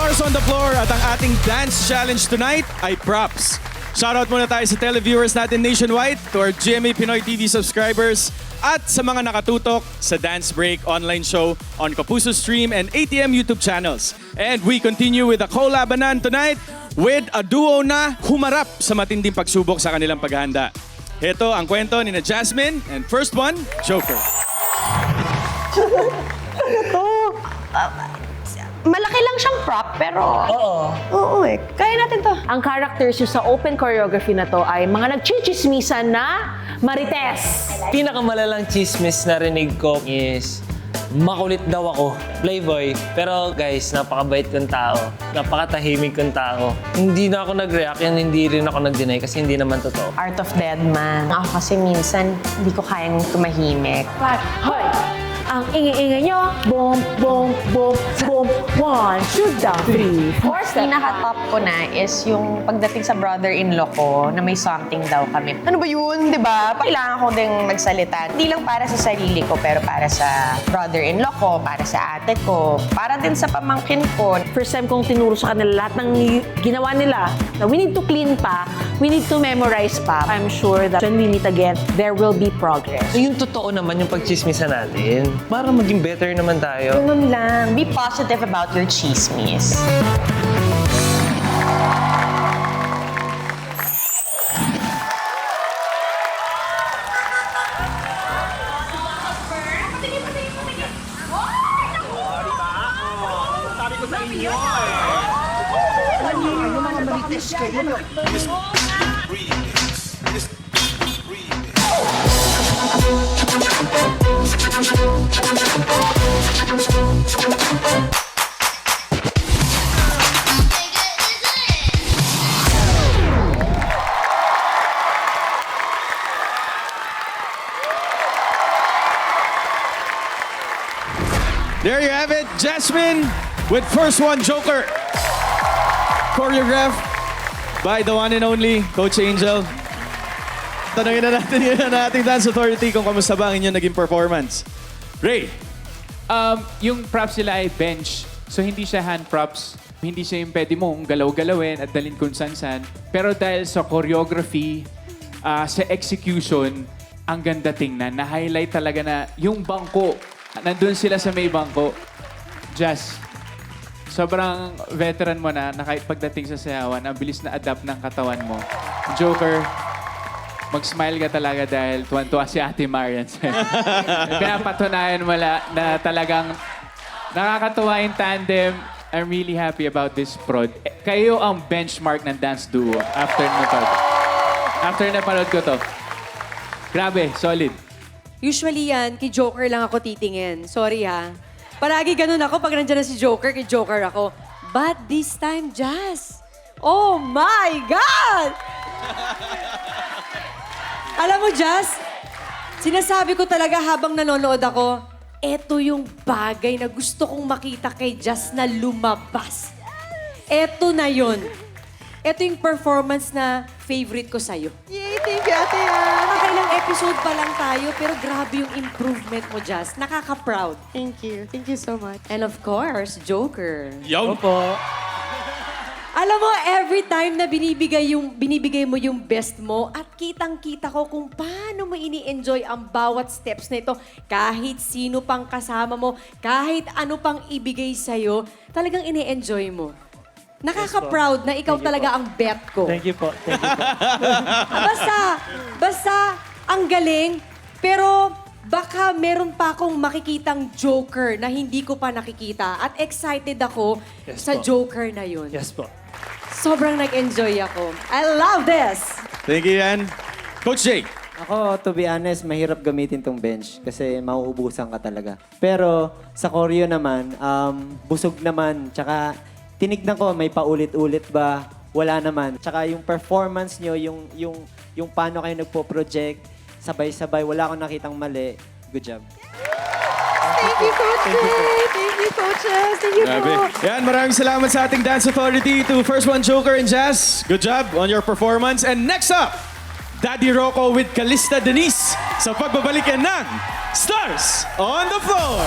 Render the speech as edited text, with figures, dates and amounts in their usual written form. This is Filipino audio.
Stars on the Floor at ang ating dance challenge tonight ay props. Shoutout muna tayo sa televiewers natin nationwide, to our GMA Pinoy TV subscribers, at sa mga nakatutok sa Dance Break online show on Kapuso Stream and ATM YouTube channels. And we continue with a collab-anan tonight with a duo na humarap sa matinding pagsubok sa kanilang paghahanda. Ito ang kwento ni na Jasmine and first one, Joker. Malaki lang siyang prop, pero... Oo eh. Kaya natin to. Ang characters yung sa open choreography na to ay mga nagchichismisan na marites. Pinakamalalang chismis na rinig ko is makulit daw ako, playboy. Pero guys, napakabait kong tao. Napakatahimik kong tao. Hindi na ako nag-react yan, hindi rin ako nag-deny kasi hindi naman totoo. Art of Dead Man. Ako kasi minsan, hindi ko kayang tumahimik. But, hoy! Ang ingay-ingay nyo, boom, boom, boom, boom, 1, 2, 3, 4, Pinaka-top ko na is yung pagdating sa brother-in-law ko na may something daw kami. Ano ba yun, di ba? Kailangan ko ding magsalita. Hindi lang para sa sarili ko, pero para sa brother-in-law ko, para sa ate ko, para din sa pamangkin ko. First time kong tinuro sa kanila lahat ng ginawa nila. Na we need to clean pa, we need to memorize pa. I'm sure that when we meet again, there will be progress. Yung totoo naman yung pagchismisan natin. Para maging better naman tayo. Ganun lang. Be positive about your chismis. There you have it, Jasmine with first one, Joker. Choreographed by the one and only Coach Angel. Tanungin na natin yun na ating Dance Authority kung kamusta ba ang inyong naging performance. Ray. Yung props nila ay bench. So hindi siya hand props. Hindi siya yung pwede mong galaw-galawin at dalhin kung san-san. Pero dahil sa choreography, sa execution, ang ganda tingnan. Na-highlight talaga na yung bangko. Nandun sila sa may bangko. Jazz, sobrang veteran mo na kahit pagdating sa sayawan, ang bilis na adapt ng katawan mo. Joker, mag-smile ka talaga dahil tuwan-tuwa si Ate Marian. Pinapatunayan mo na talagang nakakatuwa yung tandem. I'm really happy about this prod. Kayo ang benchmark ng dance duo after napanood ko to. Grabe, solid. Usually yan, kay Joker lang ako titingin. Sorry ha. Palagi ganun ako pag nandiyan na si Joker, kay Joker ako. But this time, Jazz. Oh my God! Alam mo, Jazz, sinasabi ko talaga habang nanonood ako, eto yung bagay na gusto kong makita kay Jazz na lumabas. Eto na yun. Eto yung performance na favorite ko sa'yo. Yay! Thank you, Ate Ann. Nakailang episode pa lang tayo, pero grabe yung improvement mo, Jazz. Nakaka-proud. Thank you. Thank you so much. And of course, Joker. Yo. Alam mo, every time na binibigay mo yung best mo at kitang-kita ko kung paano mo ini-enjoy ang bawat steps na ito, kahit sino pang kasama mo, kahit ano pang ibigay sa'yo, talagang ini-enjoy mo. Nakaka-proud na ikaw talaga ang bet ko. Thank you po. Thank you po. Basta, ang galing, pero baka meron pa akong makikitang Joker na hindi ko pa nakikita. At excited ako Yes sa po. Joker na yun. Yes po. Sobrang nag-enjoy ako. I love this! Thank you, Yan. Coach Jake. Ako, to be honest, mahirap gamitin tong bench kasi mauubusan ka talaga. Pero sa choreo naman, busog naman. Tsaka tinignan ko, may paulit-ulit ba? Wala naman. Tsaka yung performance nyo, yung paano kayo nagpo-project, sabay-sabay, wala akong nakitang mali. Good job. Thank you, Coach Jay. Thank you, coaches. Thank you Grabe. po. Yan, maraming salamat sa ating Dance Authority to first one, Joker and Jazz. Good job on your performance. And next up, Daddy Rocco with Calista Denise sa pagbabalikan ng Stars on the Floor.